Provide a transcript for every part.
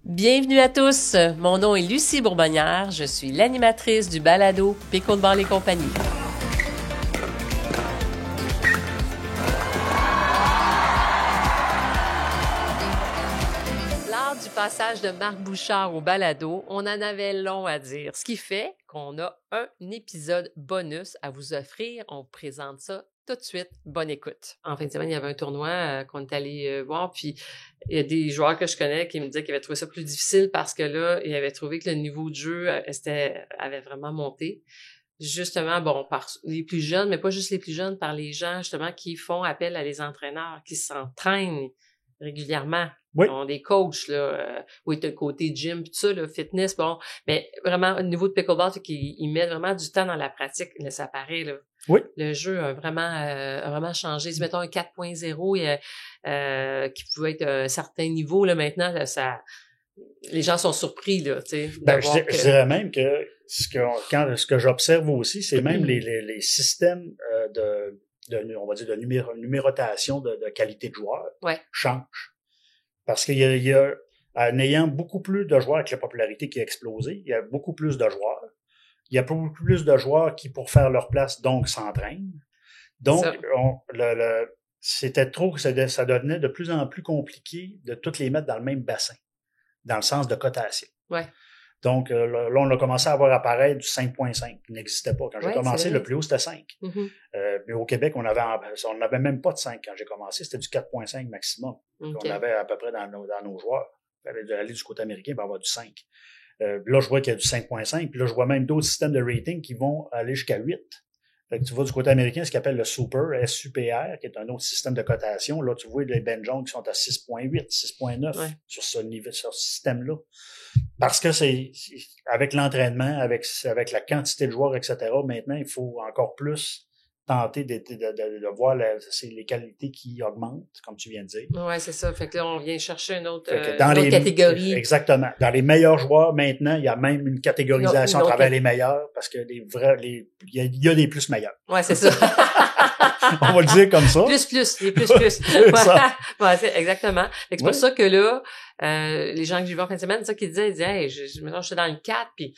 Bienvenue à tous, mon nom est Lucie Bourbonnière, je suis l'animatrice du balado Pico-de-Ball et compagnie. Lors du passage de Marc Bouchard au balado, on en avait long à dire, ce qui fait qu'on a un épisode bonus à vous offrir, on vous présente ça tout de suite. Bonne écoute. En fin de semaine, il y avait un tournoi qu'on est allé voir, puis il y a des joueurs que je connais qui me disaient qu'ils avaient trouvé ça plus difficile parce que là, ils avaient trouvé que le niveau de jeu avait vraiment monté. Justement, bon, par les plus jeunes, mais pas juste les plus jeunes, par les gens, justement, qui font appel à les entraîneurs, qui s'entraînent régulièrement. Oui. Ils ont des coachs, là, oui, t'as le côté gym, tout ça, là, fitness, bon, mais vraiment, au niveau de pickleball, c'est qu'ils mettent vraiment du temps dans la pratique, là, ça paraît, là. Oui. Le jeu a vraiment changé. Si mettons un 4.0 qui pouvait être à un certain niveau, là, maintenant, là, les gens sont surpris, là, tu sais. Je dirais même que ce que j'observe aussi, c'est même les systèmes on va dire de numérotation de qualité de joueurs changent. Parce qu'il y a en ayant beaucoup plus de joueurs avec la popularité qui a explosé, il y a beaucoup plus de joueurs. Il y a beaucoup plus de joueurs qui, pour faire leur place, donc s'entraînent. Donc, c'était trop, ça devenait de plus en plus compliqué de toutes les mettre dans le même bassin, dans le sens de cotation. Ouais. Donc, là, on a commencé à voir apparaître du 5.5 qui n'existait pas. Quand j'ai commencé, le plus haut, c'était 5. Mm-hmm. Mais au Québec, on n'avait même pas de 5 quand j'ai commencé. C'était du 4.5 maximum. Okay. On avait à peu près dans nos joueurs. Il fallait aller du côté américain pour avoir du 5. Là, je vois qu'il y a du 5.5. Puis là, je vois même d'autres systèmes de rating qui vont aller jusqu'à 8. Fait que tu vois du côté américain, ce qu'ils appellent le Super, SUPR, qui est un autre système de cotation. Là, tu vois les Ben Jones qui sont à 6.8, 6.9 sur ce niveau, sur ce système-là. Parce que c'est avec l'entraînement, avec la quantité de joueurs, etc., maintenant, il faut encore plus tenter de voir les qualités qui augmentent, comme tu viens de dire. Ouais, c'est ça. Fait que là, on vient chercher une autre catégorie. Exactement. Dans les meilleurs joueurs, maintenant, il y a même une catégorisation à travers les meilleurs, parce que il y a des plus meilleurs. Ouais, c'est ça. On va le dire comme ça. Les plus. Ouais, c'est exactement. C'est pour ça que là, les gens que j'ai vus en fin de semaine, c'est ça qu'ils disaient, hey, maintenant, j'étais dans le 4, puis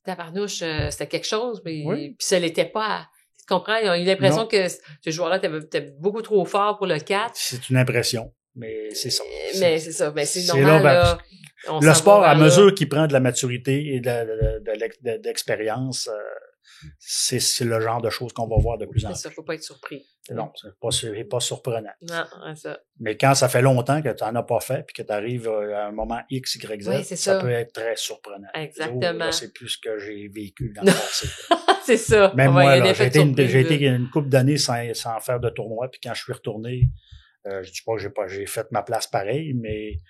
tabarnouche, c'était quelque chose, mais puis ça l'était pas. Tu comprends? Ils ont eu l'impression que ce joueur-là était beaucoup trop fort pour le 4. C'est une impression, mais c'est ça. Mais c'est ça. Mais c'est normal, là. Le sport, à mesure qu'il prend de la maturité et de l'expérience, c'est le genre de choses qu'on va voir de plus en plus. C'est ça, faut pas être surpris. Non, c'est pas surprenant. Non, c'est ça. Mais quand ça fait longtemps que tu n'en as pas fait puis que tu arrives à un moment X, Y, Z, ça peut être très surprenant. Exactement. Là, c'est plus ce que j'ai vécu dans le passé. C'est ça. Même moi, là, j'ai été une couple d'années sans faire de tournoi, puis quand je suis retourné, je dis pas que j'ai fait ma place pareil, mais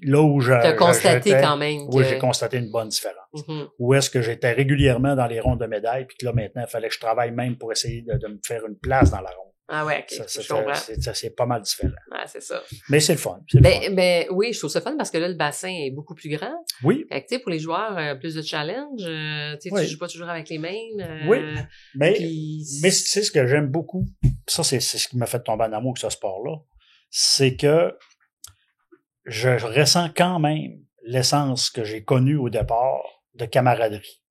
là où t'as constaté quand même. Oui, j'ai constaté une bonne différence. Mm-hmm. Où est-ce que j'étais régulièrement dans les rondes de médailles, puis que là, maintenant, il fallait que je travaille même pour essayer de me faire une place dans la ronde. Ah ouais, ok, je comprends. C'est pas mal différent. Ouais, c'est ça. Mais c'est le fun. Ben oui, je trouve ça fun parce que là, le bassin est beaucoup plus grand. Oui. Fait que, tu sais, pour les joueurs, plus de challenge. Tu joues pas toujours avec les mêmes. Oui. Mais tu sais, ce que j'aime beaucoup, ça, c'est ce qui m'a fait tomber en amour avec ce sport-là, c'est que je ressens quand même l'essence que j'ai connue au départ de camaraderie.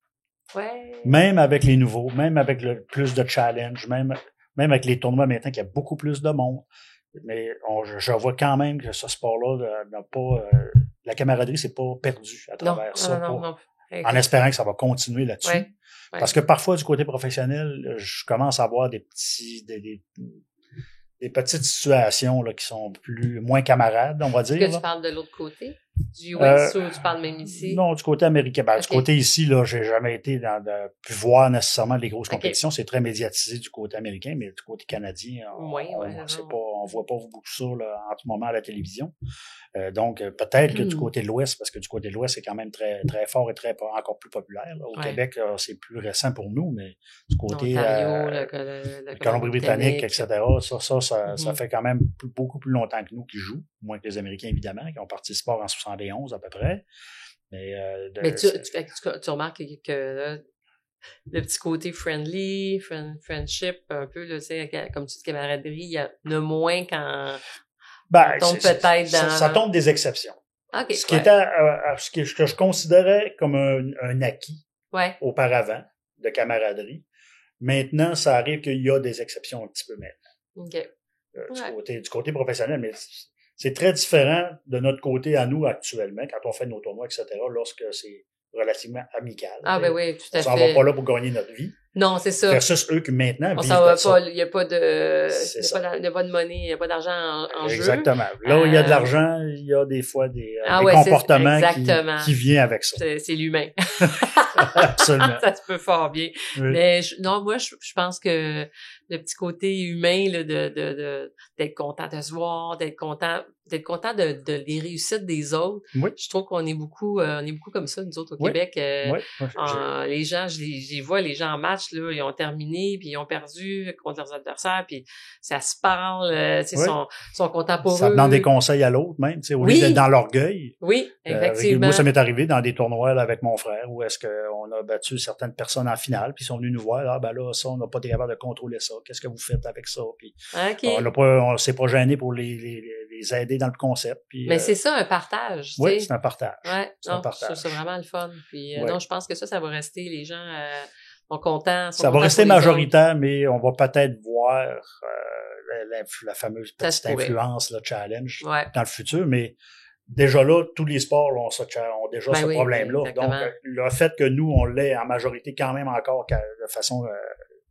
Ouais. Même avec les nouveaux, même avec le plus de challenge, même avec les tournois maintenant qu'il y a beaucoup plus de monde. Mais je vois quand même que ce sport-là n'a pas... la camaraderie, c'est pas perdu à travers ça. Non. En espérant que ça va continuer là-dessus. Ouais. Parce que parfois, du côté professionnel, je commence à voir des petites situations là, qui sont moins camarades, on va dire. Est-ce que tu parles de l'autre côté? Du US ou tu parles même ici? Non, du côté américain. Du côté ici, là, j'ai jamais été pu voir nécessairement les grosses compétitions. C'est très médiatisé du côté américain, mais du côté canadien, on voit pas beaucoup ça là, en tout moment à la télévision. Donc, peut-être que du côté de l'Ouest, parce que du côté de l'Ouest, c'est quand même très, très fort et encore plus populaire. Là. Au Québec, c'est plus récent pour nous, mais du côté le Colombie-Britannique, etc., ça fait quand même beaucoup plus longtemps que nous qui jouent, moins que les Américains, évidemment, qui ont participé en 71 à peu près. Mais tu remarques que là, le petit côté friendly, friendship, un peu, là, tu sais, comme tu dis, camaraderie, il y en a moins quand on tombe peut-être dans... Ça tombe des exceptions. Okay, ce qui était, ce que je considérais comme un acquis auparavant de camaraderie. Maintenant, ça arrive qu'il y a des exceptions un petit peu maintenant. Okay. Du côté professionnel, mais c'est très différent de notre côté à nous actuellement, quand on fait nos tournois, etc., lorsque c'est relativement amical. Ah, ben oui, tout à fait. On s'en va pas là pour gagner notre vie. Non, c'est ça. Versus eux qui maintenant on s'en va pas, il n'y a pas de, il n'y a pas de monnaie, il n'y a pas d'argent en jeu. Exactement. Là où il y a de l'argent, il y a des fois des comportements qui viennent avec ça. C'est l'humain. Absolument. Ça se peut fort bien. Oui. Mais moi, je pense que le petit côté humain, là, d'être content de se voir, d'être content de des réussites des autres. Oui. Je trouve qu'on est beaucoup comme ça, nous autres, au Québec. Les gens, je vois les gens en match, là, ils ont terminé, puis ils ont perdu contre leurs adversaires, puis ça se parle, sont contents pour eux. Ça demande des conseils à l'autre, même, au lieu d'être dans l'orgueil. Oui, effectivement. Moi, ça m'est arrivé dans des tournois là, avec mon frère, où est-ce qu'on a battu certaines personnes en finale, puis ils sont venus nous voir, ça, on n'a pas été capable de contrôler ça. Qu'est-ce que vous faites avec ça? Puis on s'est pas gêné pour les aider dans le concept. Puis, mais c'est ça, un partage. Oui, c'est un partage. Ouais, c'est vraiment le fun. Puis non, je pense que ça va rester. Les gens sont contents. Ça va rester majoritaire, mais on va peut-être voir la fameuse petite influence, le challenge dans le futur. Mais déjà là, tous les sports là, ont déjà ce problème-là. Exactement. Donc, le fait que nous, on l'ait en majorité quand même encore de façon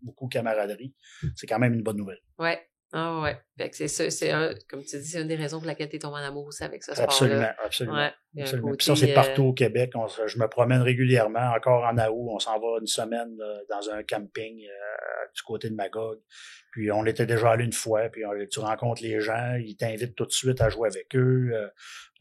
beaucoup camaraderie, c'est quand même une bonne nouvelle. Ouais. Ah ouais. Fait que c'est ça, comme tu dis, c'est une des raisons pour laquelle tu es tombé en amour aussi avec ce sport-là. Absolument. Ouais. Absolument. Puis ça, c'est partout au Québec. Je me promène régulièrement, encore en août. On s'en va une semaine dans un camping du côté de Magog. Puis on était déjà allé une fois, puis tu rencontres les gens, ils t'invitent tout de suite à jouer avec eux.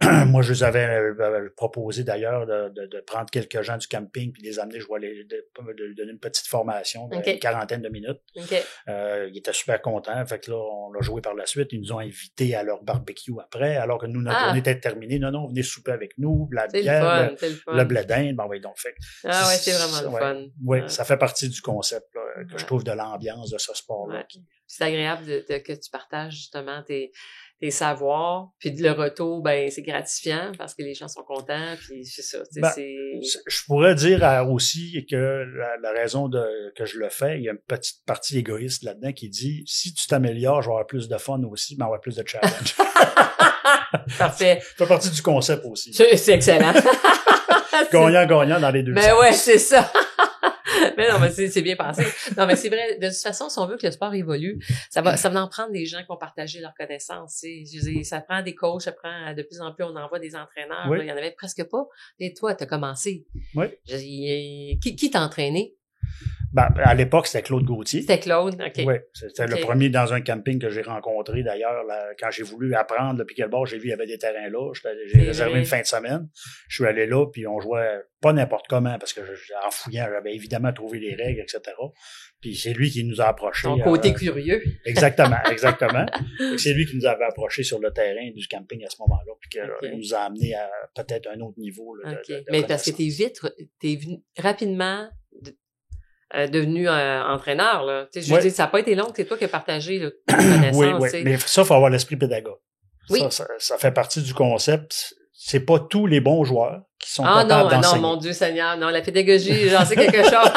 Moi, je les avais proposé d'ailleurs de prendre quelques gens du camping puis les amener, de donner une petite formation d'une quarantaine de minutes. Ils étaient super contents. Fait que là, on a joué par la suite. Ils nous ont invités à leur barbecue après, alors que nous, notre journée était terminée. Non, venez souper avec nous, la bière, le blé d'Inde. Donc, fait. Ah ouais, c'est vraiment le fun. Oui, ça fait partie du concept là, que je trouve de l'ambiance de ce sport-là. C'est agréable que tu partages justement tes savoirs, puis le retour, c'est gratifiant parce que les gens sont contents, puis c'est ça. Je pourrais dire aussi que la raison que je le fais, il y a une petite partie égoïste là-dedans qui dit, si tu t'améliores, je vais avoir plus de fun aussi, mais avoir plus de challenge. Parfait. Ça fait partie du concept aussi. C'est excellent. Gagnant dans les deux sens. Ben ouais, c'est ça. Mais non, mais c'est bien pensé. Non, mais c'est vrai. De toute façon, si on veut que le sport évolue, ça va en prendre des gens qui vont partager leurs connaissances. Ça prend des coachs, ça prend de plus en plus, on envoie des entraîneurs. Oui. Là, il y en avait presque pas. Et toi, t'as commencé. Oui. Qui t'a entraîné? À l'époque, c'était Claude Gauthier. C'était Claude, OK. Oui, c'était le premier dans un camping que j'ai rencontré. D'ailleurs, quand j'ai voulu apprendre le pickleball, j'ai vu qu'il y avait des terrains là. J'ai réservé une fin de semaine. Je suis allé là, puis on jouait pas n'importe comment, parce que en fouillant, j'avais évidemment trouvé les règles, etc. Puis c'est lui qui nous a approchés. Ton côté curieux. Exactement. C'est lui qui nous avait approchés sur le terrain du camping à ce moment-là, puis qu'il nous a amenés à peut-être un autre niveau. Là, de mais parce que t'es venu rapidement devenu entraîneur, là. Je veux dire, ça n'a pas été long, c'est toi qui as partagé la connaissance. Oui. Mais ça, il faut avoir l'esprit pédagogue. Oui. Ça fait partie du concept. C'est pas tous les bons joueurs qui sont capables d'enseigner. Non, mon Dieu Seigneur, non, la pédagogie, j'en sais quelque chose.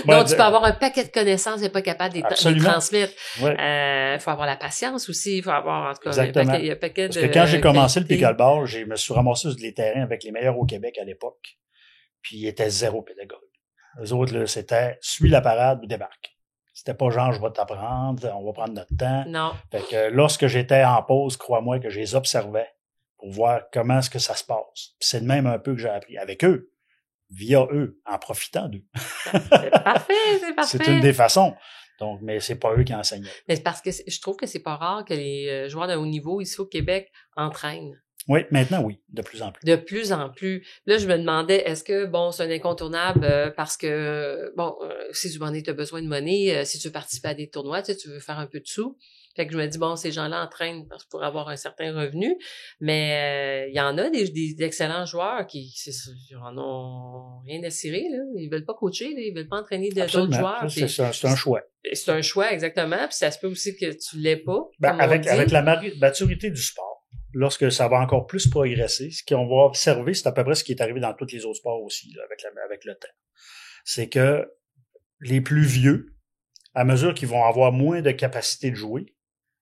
Donc, tu peux avoir un paquet de connaissances et pas capable de les transmettre. Il faut avoir la patience aussi, il faut avoir, en tout cas, Exactement. un paquet Parce que quand j'ai commencé le pickleball, je me suis ramassé sur les terrains avec les meilleurs au Québec à l'époque. Puis, il était zéro pédagogue. Eux autres, là, c'était suis la parade ou débarque. C'était pas genre je vais t'apprendre, on va prendre notre temps. Non. Fait que lorsque j'étais en pause, crois-moi que je les observais pour voir comment est-ce que ça se passe. Puis c'est de même un peu que j'ai appris avec eux, via eux, en profitant d'eux. C'est parfait. C'est une des façons. Donc, mais c'est pas eux qui enseignaient. Mais c'est parce que je trouve que c'est pas rare que les joueurs de haut niveau ici au Québec entraînent. Oui, maintenant, oui, de plus en plus. De plus en plus. Là, je me demandais, est-ce que, c'est un incontournable parce que, si tu as besoin de monnaie, si tu veux participer à des tournois, tu veux faire un peu de sous. Fait que je me dis, ces gens-là entraînent pour avoir un certain revenu, mais il y en a des excellents joueurs qui en ont rien à cirer, là. Ils veulent pas coacher, là. Ils veulent pas entraîner d'autres joueurs. C'est un choix. C'est un choix, exactement. Puis ça se peut aussi que tu l'aies pas. Avec la maturité du sport, lorsque ça va encore plus progresser, ce qu'on va observer, c'est à peu près ce qui est arrivé dans tous les autres sports aussi, là, avec le temps. C'est que les plus vieux, à mesure qu'ils vont avoir moins de capacité de jouer,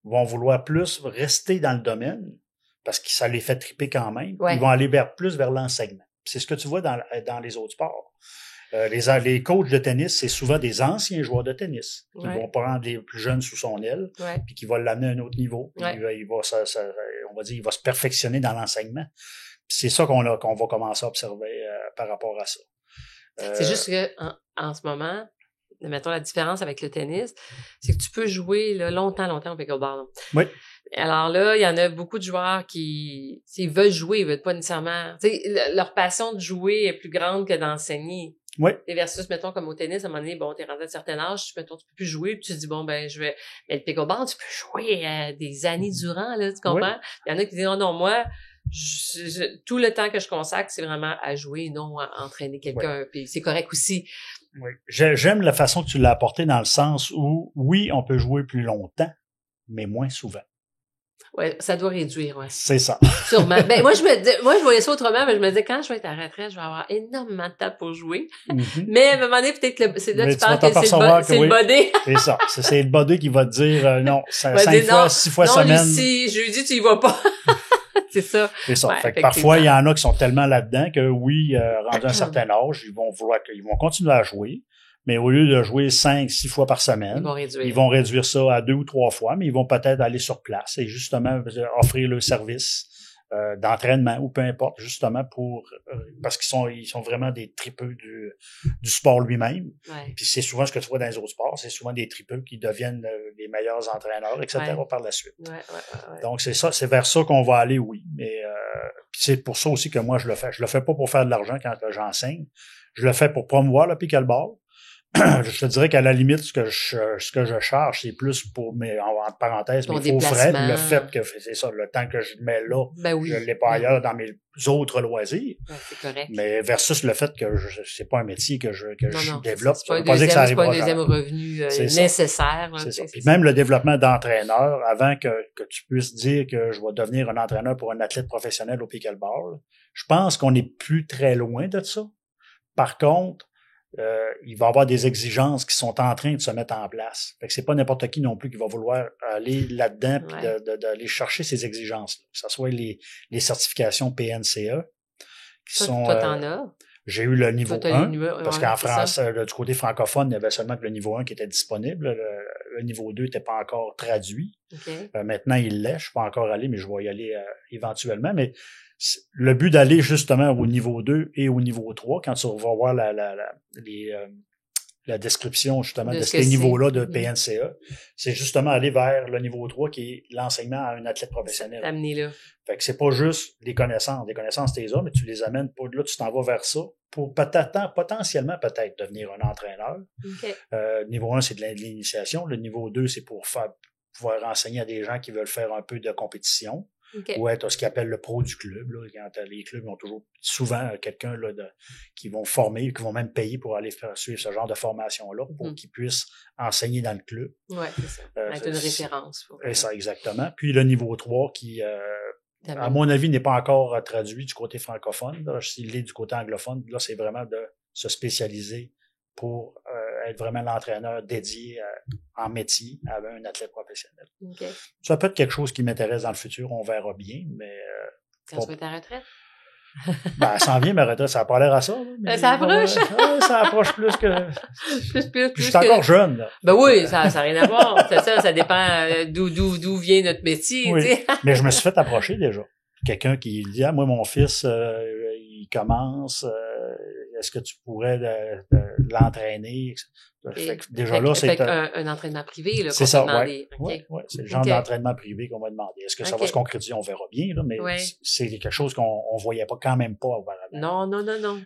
vont vouloir plus rester dans le domaine parce que ça les fait triper quand même. Ouais. Ils vont aller plus vers l'enseignement. C'est ce que tu vois dans les autres sports. Les coachs de tennis, c'est souvent des anciens joueurs de tennis qui vont prendre les plus jeunes sous son aile puis qui vont l'amener à un autre niveau. Puis on va dire, il va se perfectionner dans l'enseignement. Puis c'est ça qu'on va commencer à observer par rapport à ça. C'est juste que en ce moment, mettons la différence avec le tennis, c'est que tu peux jouer là, longtemps au pickleball. Oui. Alors là, il y en a beaucoup de joueurs qui, s'ils veulent jouer, ils veulent pas nécessairement. Leur passion de jouer est plus grande que d'enseigner. Oui. Et versus, mettons, comme au tennis, à un moment donné, bon, t'es rendu à un certain âge, mettons, tu peux plus jouer, puis tu te dis, bon, ben, je vais. Mais le pickleball, tu peux jouer des années durant, là, tu comprends? Oui. Il y en a qui disent, non, moi, tout le temps que je consacre, c'est vraiment à jouer, non à entraîner quelqu'un. Oui. Puis c'est correct aussi. Oui. J'aime la façon que tu l'as apporté dans le sens où, oui, on peut jouer plus longtemps, mais moins souvent. Ouais, ça doit réduire, ouais. C'est ça. Sûrement. Ben, moi, je voyais ça autrement, mais je me disais, quand je vais être à la retraite, je vais avoir énormément de temps pour jouer. Mm-hmm. Mais, à un moment donné, peut-être que c'est là que tu penses que c'est le body. C'est ça. C'est le body qui va te dire, non, 6 fois semaine. Non, Lucie, jeudi, tu y vas pas. C'est ça. C'est ça. Ouais, fait que parfois, il y en a qui sont tellement là-dedans que oui, rendu à un certain âge, ils vont continuer à jouer. Mais au lieu de jouer 5-6 fois par semaine, ils vont réduire ça à 2 ou 3 fois, mais ils vont peut-être aller sur place et justement offrir le service d'entraînement ou peu importe, justement parce qu'ils sont vraiment des tripeux du sport lui-même. Ouais. Puis c'est souvent ce que tu vois dans les autres sports, c'est souvent des tripeux qui deviennent les meilleurs entraîneurs, etc. par la suite. Ouais. Donc c'est ça, c'est vers ça qu'on va aller, oui. Mais c'est pour ça aussi que moi je le fais. Je le fais pas pour faire de l'argent quand j'enseigne. Je le fais pour promouvoir le pickleball. Je te dirais qu'à la limite, ce que je charge, c'est plus pour en parenthèse, mes faux frais, le fait que c'est ça, le temps que je mets là, je l'ai pas ailleurs dans mes autres loisirs. Ouais, c'est correct. Mais versus le fait que c'est pas un métier que je développe. C'est pas un deuxième revenu nécessaire. C'est ça. Puis même le développement d'entraîneur, avant que tu puisses dire que je vais devenir un entraîneur pour un athlète professionnel au pickleball, je pense qu'on est plus très loin de ça. Par contre, il va y avoir des exigences qui sont en train de se mettre en place. Fait que c'est pas n'importe qui non plus qui va vouloir aller là-dedans puis d'aller chercher ces exigences-là. Que ce soit les certifications PNCE qui sont... Toi, t'en as? J'ai eu le niveau 1, parce qu'en France, du côté francophone, il y avait seulement que le niveau 1 qui était disponible. Le niveau 2 n'était pas encore traduit. Okay. Maintenant, il l'est. Je suis pas encore allé, mais je vais y aller éventuellement. Mais le but d'aller justement au niveau 2 et au niveau 3, quand tu vas voir la description justement de ces niveaux-là de PNCE, c'est justement aller vers le niveau 3 qui est l'enseignement à un athlète professionnel. Amener là. Fait que c'est pas juste des connaissances. Des connaissances, t'es là, mais tu les amènes pas là, tu t'en vas vers ça pour potentiellement peut-être devenir un entraîneur. Okay. Niveau 1, c'est de l'initiation. Le niveau 2, c'est pour pouvoir enseigner à des gens qui veulent faire un peu de compétition. Okay. Ou être ce qu'ils appellent le pro du club. Là, quand les clubs ont toujours souvent quelqu'un là, qui vont former, qui vont même payer pour aller suivre ce genre de formation-là pour qu'ils puissent enseigner dans le club. Oui, c'est ça. Avec une référence. C'est ça, exactement. Puis le niveau 3 qui, à mon avis, n'est pas encore traduit du côté francophone. Là, s'il est du côté anglophone, là, c'est vraiment de se spécialiser pour être vraiment l'entraîneur dédié en métier à un athlète professionnel. Okay. Ça peut être quelque chose qui m'intéresse dans le futur, on verra bien, mais... Quand tu vas être à la retraite? Ben, ça en vient, ma retraite, ça n'a pas l'air à ça. Mais ça approche! Ça approche plus que... plus je suis encore jeune, là. Ben oui, ça n'a rien à voir. Ça dépend d'où vient notre métier, oui. Tu sais. Mais je me suis fait approcher déjà. Quelqu'un qui dit, moi, mon fils, il commence... est-ce que tu pourrais l'entraîner? Déjà là, c'est un entraînement privé, là. C'est ça, oui. Okay. Ouais, c'est le genre d'entraînement privé qu'on va demander. Est-ce que ça va se concrétiser? On verra bien, là, mais c'est quelque chose qu'on voyait pas quand même pas auparavant. Non.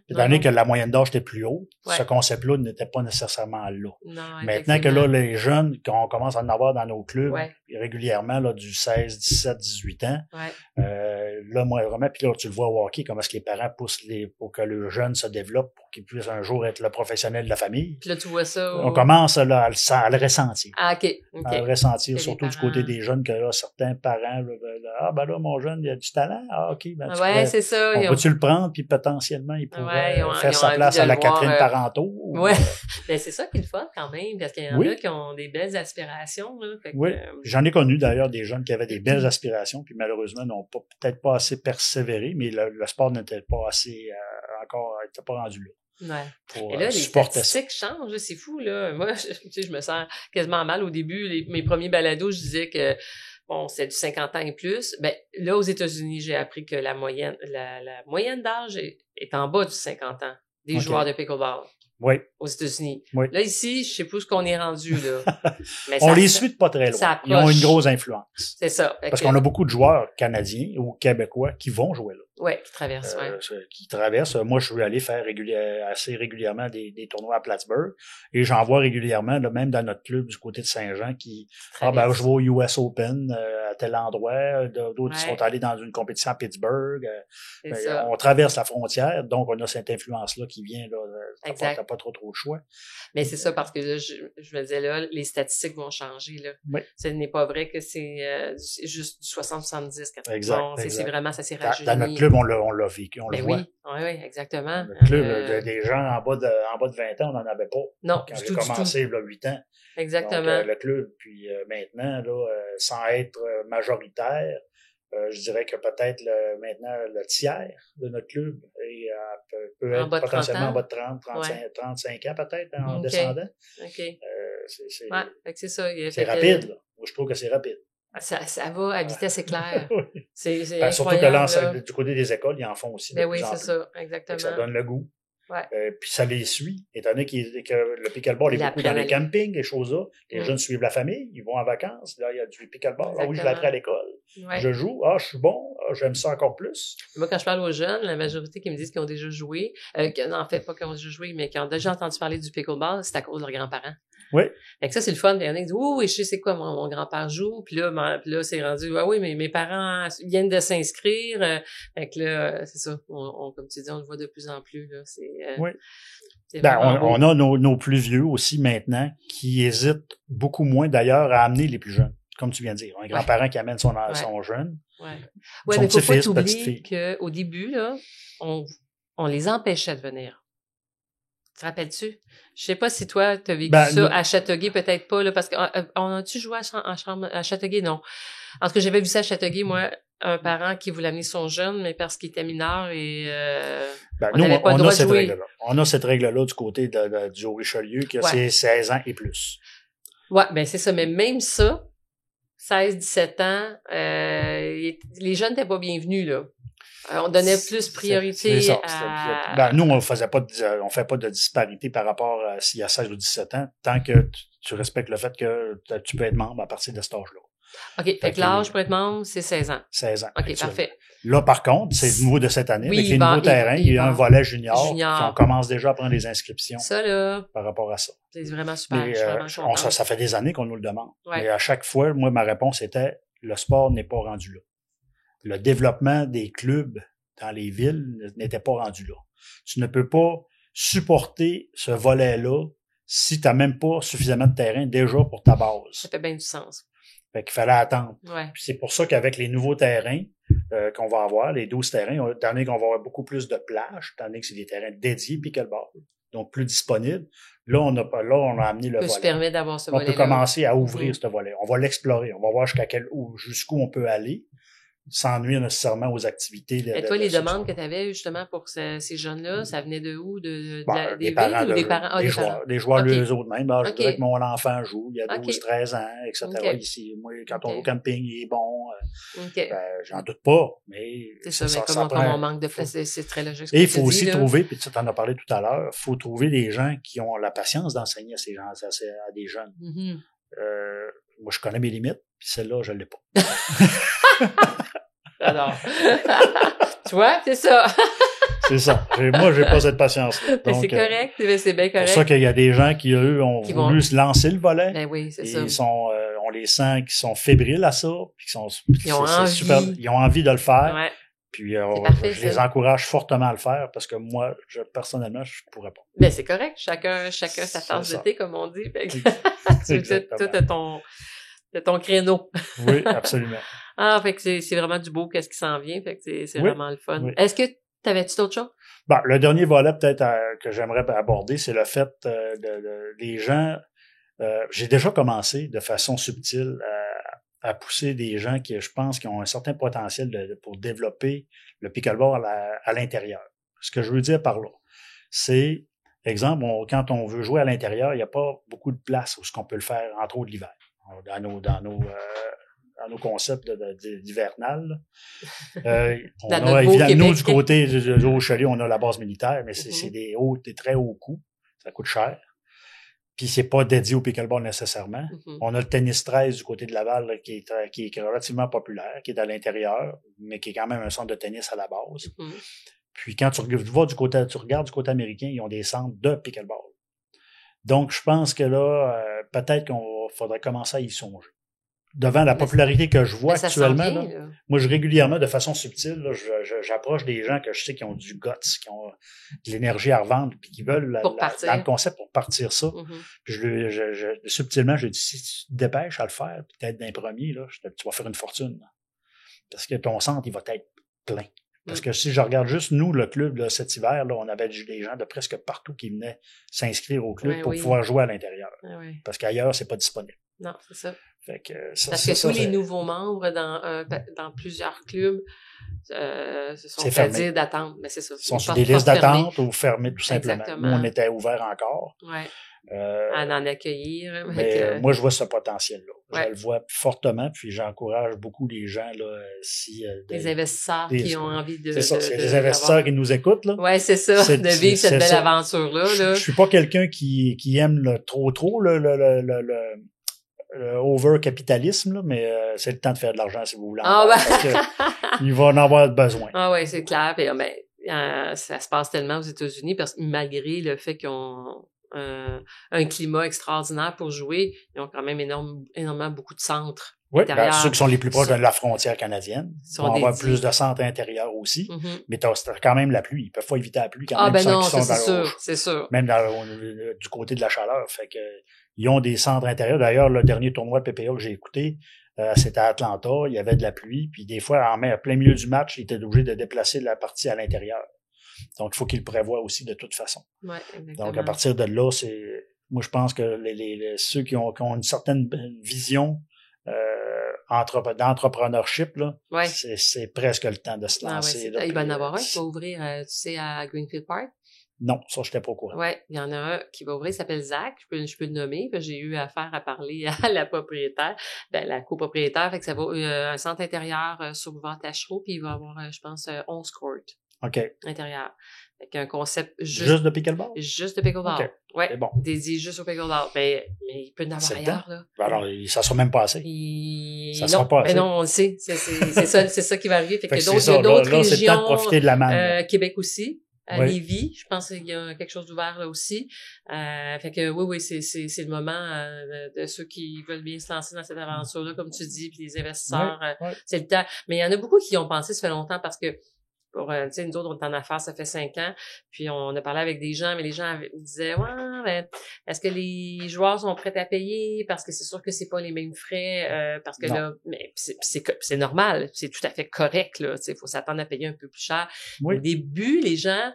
Étant donné que la moyenne d'âge était plus haute, Ouais. ce concept-là n'était pas nécessairement là. Non, Maintenant que là, les jeunes, quand on commence à en avoir dans nos clubs, Ouais. régulièrement, là, du 16, 17, 18 ans, Ouais. là, moi, vraiment, puis là, tu le vois au hockey, comment est-ce que les parents poussent pour que le jeune se développe, pour qu'il puisse un jour être le professionnel de la famille. Puis là, tu vois ça. On commence là, à le ressentir. Ah, OK. À le ressentir, Que surtout les du côté parents- des jeunes, que là, certains parents, là, ben là, mon jeune, il a du talent. Ah, OK, ben, tu Ouais, pourrais- c'est ça. on peut-tu le prendre, puis potentiellement, il pourrait ils ont faire sa envie place de à la le voir, Catherine Parenteau. ou- Ouais. Ben, c'est ça qui est le fun quand même, parce qu'il y en Oui. a qui ont des belles aspirations. Là, fait que, Oui, j'en ai connu d'ailleurs des jeunes qui avaient des belles aspirations, puis malheureusement n'ont peut-être pas assez persévéré, mais le sport n'était pas assez encore, n'était pas rendu là. Ouais. Pour Et là, les supporter ça. statistiques changent, là, c'est fou, là. Moi, je me sens quasiment mal au début. Mes premiers balados, je disais que, bon, c'est du 50 ans et plus. Ben, là, aux États-Unis, j'ai appris que la moyenne d'âge est en bas du 50 ans des OK. joueurs de pickleball Oui, aux États-Unis. oui. Là, ici, je sais pas où ce qu'on est rendu, là. Mais On ça- les suit de pas très ça loin. Ils ont approche. une grosse influence. C'est ça. Fait Parce que- qu'on a beaucoup de joueurs canadiens ou québécois qui vont jouer là. Ouais, qui traverse, ouais. Qui traversent. Moi, je suis allé faire assez régulièrement des tournois à Plattsburgh et j'en vois régulièrement, là, même dans notre club du côté de Saint-Jean, qui Traverse. je vais au US Open à tel endroit, d'autres qui Ouais. sont allés dans une compétition à Pittsburgh. C'est ça. On traverse la frontière, donc on a cette influence-là qui vient. Là, Exact. t'as pas trop de choix. Mais c'est ça, parce que là, je me disais, là, les statistiques vont changer, là. Oui. Ce n'est pas vrai que c'est juste du 60-70. Exact, Non, c'est exact. vraiment, ça s'est Dans rajeuni. notre club, on l'a vécu, on Ben le voit. oui, exactement. Notre club, des gens en bas de 20 ans, on n'en avait pas. Non, Quand du j'ai tout, du commencé, là, 8 ans. tout. Exactement. Donc, le club, puis maintenant, là, sans être majoritaire, je dirais que peut-être maintenant le tiers de notre club peut En être bas de 30 potentiellement ans? en bas de 30, 35 ans peut-être en OK. descendant. OK. C'est Ouais, fait que c'est ça. c'est rapide. Là. Moi, je trouve que c'est rapide. Ça va à vitesse éclair. Oui. C'est Surtout que incroyable, là, là. du côté des écoles, ils en font aussi. Ben de oui, plus en c'est plus. ça, Fait que exactement. ça donne le goût. Ouais. Puis ça les suit, étant donné que le pickleball est Ils beaucoup dans les apprennent à campings, les choses-là. Les Mm. jeunes suivent la famille, ils vont en vacances. Là, il y a du pickleball. Ah oui, je l'ai Exactement. appris à l'école. Ouais. Je joue. Ah, je suis bon. Ah, j'aime ça encore plus. Moi, quand je parle aux jeunes, la majorité qui me disent qu'ils ont déjà joué, en fait, pas qu'ils ont déjà joué, mais qui ont déjà entendu parler du pickleball, c'est à cause de leurs grands-parents. Oui. Fait que ça, c'est le fun. Il y en a qui disent, oui, je sais c'est quoi, mon grand-père joue. Puis là, c'est rendu, ah oui, mais mes parents viennent de s'inscrire. Fait que là, c'est ça. Comme tu dis, on le voit de plus en plus, là. Oui. C'est Ben, vraiment beau. on a nos plus vieux aussi maintenant qui hésitent beaucoup moins d'ailleurs à amener les plus jeunes. Comme tu viens de dire. Un grand-parent qui amène son jeune. Ouais, Son mais faut pas petit-fils, t'oublier petite-fille. qu'au début, là, on les empêchait de venir. Te rappelles-tu? Je sais pas si toi, t'as vécu Ben, ça nous- à Châteauguay, peut-être pas, là, parce qu'on a-tu joué à Châteauguay? Non. En tout cas, j'avais vu ça à Châteauguay, moi, un parent qui voulait amener son jeune, mais parce qu'il était mineur et Ben, on nous, n'avait pas le on droit a de cette jouer. règle-là. On a cette règle-là du côté du Haut-Richelieu, qui a Ouais. ses 16 ans et plus. Ouais, ben c'est ça. Mais même ça, 16, 17 ans, les jeunes n'étaient pas bienvenus, là. On donnait plus priorité C'est ça. à... Ben, nous, on fait pas de disparité par rapport à s'il y a 16 ou 17 ans, tant que tu respectes le fait que tu peux être membre à partir de cet âge-là. OK, fait que l'âge pour être membre, c'est 16 ans. 16 ans. OK, actuellement. parfait. Là, par contre, c'est nouveau de cette année. Oui, avec les il va- nouveaux terrains, il y a un volet junior. Junior. Puis on commence déjà à prendre les inscriptions Ça, là, par rapport à ça. c'est vraiment super. Mais, je suis vraiment contente. ça fait des années qu'on nous le demande. Ouais. Mais à chaque fois, moi, ma réponse était, le sport n'est pas rendu là. Le développement des clubs dans les villes n'était pas rendu là. Tu ne peux pas supporter ce volet-là si tu n'as même pas suffisamment de terrain déjà pour ta base. Ça fait bien du sens. Fait qu'il fallait attendre. Ouais. Puis c'est pour ça qu'avec les nouveaux terrains qu'on va avoir, les 12 terrains, étant donné qu'on va avoir beaucoup plus de plages, étant donné que c'est des terrains dédiés pickleball, donc plus disponibles, là, on a amené le On peut se volet. permettre d'avoir ce On volet-là. peut commencer à ouvrir Mhm. ce volet. On va l'explorer. On va voir jusqu'où on peut aller sans nuire nécessairement aux activités. Et toi, les demandes que tu avais justement pour ces jeunes-là, ça venait de où? Des des villes parents, ou des parents? Ah, des des joueurs, parents. des joueurs OK. eux autres mêmes. Ah, je OK. voudrais que mon enfant joue, il y a OK. 12, 13 ans, etc. OK. Ici, moi, quand on OK. va au camping, il est bon. OK. J'en doute pas, mais C'est ça, mais comme on manque de place, c'est très logique. ce Et que il faut tu aussi dis, là. trouver, puis tu en as parlé tout à l'heure, il faut trouver des gens qui ont la patience d'enseigner à ces gens, à des jeunes. Mhm. Moi, je connais mes limites, puis celle-là, je l'ai pas. J'adore. Tu vois, c'est ça. C'est ça. Moi, j'ai pas cette patience-là. Mais c'est correct, c'est bien correct. C'est pour ça qu'il y a des gens qui, eux, ont voulu se lancer le volet. Ben oui, c'est ça. On les sent qui sont fébriles à ça, puis ils ont envie. Super, ils ont envie de le faire. Ouais. Puis parfait, je les encourage fortement à le faire parce que moi, personnellement, je pourrais pas. Ben c'est correct, chacun sa tasse de thé, comme on dit. Toi, t'as ton créneau. Oui, absolument. Fait que c'est vraiment du beau, qu'est-ce qui s'en vient. Fait que c'est vraiment le fun. Oui. Est-ce que t'avais-tu d'autres choses? Bon, le dernier volet peut-être que j'aimerais aborder, c'est le fait les gens. J'ai déjà commencé de façon subtile à pousser des gens qui, je pense, qui ont un certain potentiel pour développer le pickleball à l'intérieur. Ce que je veux dire par là, c'est, exemple, quand on veut jouer à l'intérieur, il n'y a pas beaucoup de place où ce qu'on peut le faire, entre autres l'hiver, dans nos concepts d'hivernal. On a évidemment, nous, du côté de Haut-Chalet, on a la base militaire, mais c'est des très hauts coûts. Ça coûte cher. Puis c'est pas dédié au pickleball nécessairement. On a le tennis 13 du côté de Laval là, qui est relativement populaire, qui est à l'intérieur, mais qui est quand même un centre de tennis à la base. Puis quand tu regardes du côté américain, ils ont des centres de pickleball. Donc je pense que là, peut-être qu'on faudrait commencer à y songer. Devant la popularité que je vois actuellement, là, moi, régulièrement, de façon subtile, là, j'approche des gens que je sais qui ont du guts, qui ont de l'énergie à revendre, puis qui veulent dans le concept pour partir ça. Puis subtilement, je dis, si tu te dépêches à le faire, peut-être d'un premier, là, tu vas faire une fortune. Là. Parce que ton centre, il va être plein. Parce que si je regarde juste nous, le club, là, cet hiver, là, on avait des gens de presque partout qui venaient s'inscrire au club pour pouvoir jouer à l'intérieur. Parce qu'ailleurs, c'est pas disponible. Non, c'est ça. Fait que parce que tous les nouveaux membres dans plusieurs clubs se sont fait dire d'attendre. Mais c'est ça. Ils sont sur des listes d'attente ou fermés tout simplement. Nous, on était ouverts encore. Ouais. À en accueillir. Mais moi, je vois ce potentiel-là. Je le vois fortement, puis j'encourage beaucoup les gens, là, les investisseurs qui ont envie de... C'est ça, c'est les investisseurs qui nous écoute, là. Ouais, c'est ça, de vivre cette belle aventure-là. Je suis pas quelqu'un qui aime trop le over-capitalisme, là, mais c'est le temps de faire de l'argent si vous voulez. Parce que il va en avoir besoin. Ah ouais, c'est clair. Puis, ça se passe tellement aux États-Unis parce que malgré le fait qu'ils ont un climat extraordinaire pour jouer, ils ont quand même énormément beaucoup de centres. Oui, ceux qui sont les plus proches de la frontière canadienne vont avoir plus de centres intérieurs aussi, mais t'as quand même la pluie. Ils peuvent pas éviter la pluie quand même. Non, c'est sûr. Même du côté de la chaleur. Fait que ils ont des centres intérieurs. D'ailleurs, le dernier tournoi de PPA que j'ai écouté, c'était à Atlanta. Il y avait de la pluie, puis des fois, en plein milieu du match, ils étaient obligés de déplacer la partie à l'intérieur. Donc, il faut qu'ils le prévoient aussi de toute façon. Ouais, exactement. Donc, à partir de là, moi, je pense que ceux qui ont une certaine vision d'entrepreneurship, là, c'est presque le temps de se lancer. Il va y en avoir un qui va ouvrir, tu sais, à Greenfield Park. Non, ça, je n'étais pas au courant. Oui, il y en a un qui va ouvrir, il s'appelle Zach, je peux le nommer, j'ai eu affaire à parler à la propriétaire, la copropriétaire, fait que ça va un centre intérieur sur Boulevard Tachereau, puis il va avoir, je pense, 11 courts. OK. Intérieur. Fait qu'un concept juste de pickleball? Juste de pickleball. Okay. Ouais. C'est bon. Dédié juste au pickleball. Mais il peut en avoir ailleurs, là. Alors, ça sera même pas assez. Ça sera pas assez. Mais non, on le sait. C'est ça qui va arriver. Fait que il y a d'autres régions. Là, c'est le temps de profiter de la manne. Québec aussi. À Lévis, je pense qu'il y a quelque chose d'ouvert là aussi. Fait que oui, c'est le moment de ceux qui veulent bien se lancer dans cette aventure-là, comme tu dis, puis les investisseurs, c'est le temps. Mais il y en a beaucoup qui y ont pensé, ça fait longtemps, parce que tu sais, nous autres, on est en affaires, ça fait 5 ans, puis on a parlé avec des gens, mais les gens disaient, est-ce que les joueurs sont prêts à payer? Parce que c'est sûr que c'est pas les mêmes frais, parce que là, mais c'est normal, c'est tout à fait correct, là, tu sais, faut s'attendre à payer un peu plus cher. Oui. Au début, les gens,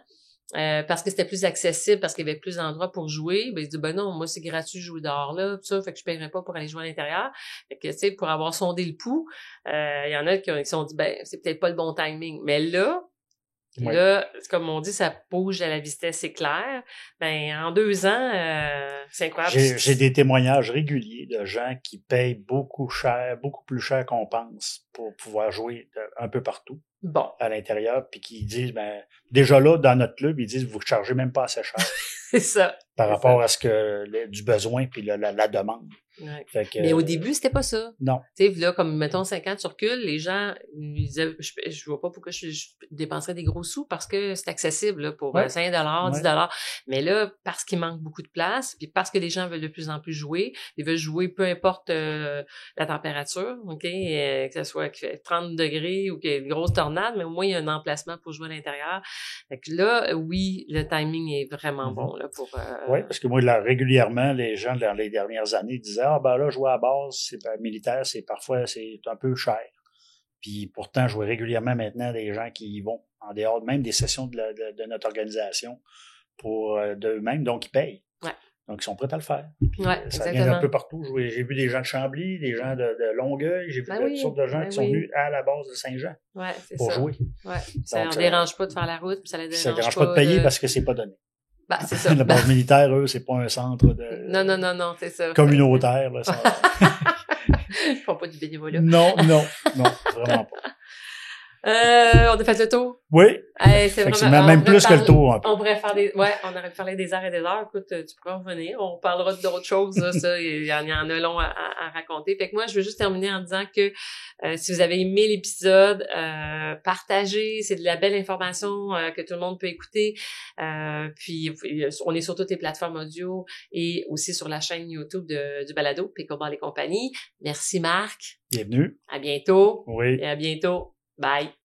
parce que c'était plus accessible, parce qu'il y avait plus d'endroits pour jouer, ben ils disent non, moi c'est gratuit de jouer dehors là, tout ça, fait que je paierais pas pour aller jouer à l'intérieur. Fait que tu sais, pour avoir sondé le pouls, il y en a qui se sont dit c'est peut-être pas le bon timing. Mais là, comme on dit, ça bouge à la vitesse éclair. En 2 ans, c'est incroyable. J'ai des témoignages réguliers de gens qui payent beaucoup plus cher qu'on pense pour pouvoir jouer un peu partout. Bon. À l'intérieur, puis qui disent, déjà là, dans notre club, ils disent, vous ne chargez même pas assez cher. C'est ça. par rapport à ce que du besoin puis la demande. Ouais. Fait que, mais au début, c'était pas ça. Non. Tu sais, là, comme, mettons, 5 ans, tu recules, les gens, ils disaient, je vois pas pourquoi je dépenserais des gros sous parce que c'est accessible, là, pour 5 $, 10 $. Mais là, parce qu'il manque beaucoup de place, puis parce que les gens veulent de plus en plus jouer, ils veulent jouer peu importe la température, OK? Que ce soit qu'il fait 30 degrés ou qu'il y ait une grosse tornade, mais au moins, il y a un emplacement pour jouer à l'intérieur. Fait que là, oui, le timing est vraiment bon, là, pour... Oui, parce que moi, là, régulièrement, les gens, dans les dernières années, disaient, ah, ben là, jouer à la base, militaire, c'est un peu cher. Puis pourtant, je vois régulièrement maintenant des gens qui y vont, en dehors même des sessions de notre organisation, pour d'eux-mêmes, donc ils payent. Ouais. Donc, ils sont prêts à le faire. Puis, ouais, ça exactement. vient d'un peu partout. J'ai vu des gens de Chambly, des gens de Longueuil, j'ai vu toutes sortes de gens qui sont venus à la base de Saint-Jean pour jouer. Ouais. Ça ne dérange pas de faire la route, puis ça ne dérange pas de payer parce que c'est pas donné. Ben, c'est ça. La base militaire, eux, c'est pas un centre de non, c'est ça. Communautaire. Là, Ils font pas du bénévolat. Non, vraiment pas. On a fait le tour? Oui. C'est vraiment, même plus que le tour. Un peu. On pourrait faire on aurait parlé des heures et des heures. Écoute, tu pourrais revenir. On parlera d'autres choses, là, ça. Il y en a long à raconter. Fait que moi, je veux juste terminer en disant que si vous avez aimé l'épisode, partagez. C'est de la belle information que tout le monde peut écouter. Puis, on est sur toutes les plateformes audio et aussi sur la chaîne YouTube du Balado, Pickleball et compagnie. Merci, Marc. Bienvenue. À bientôt. Oui. Et à bientôt. Bye.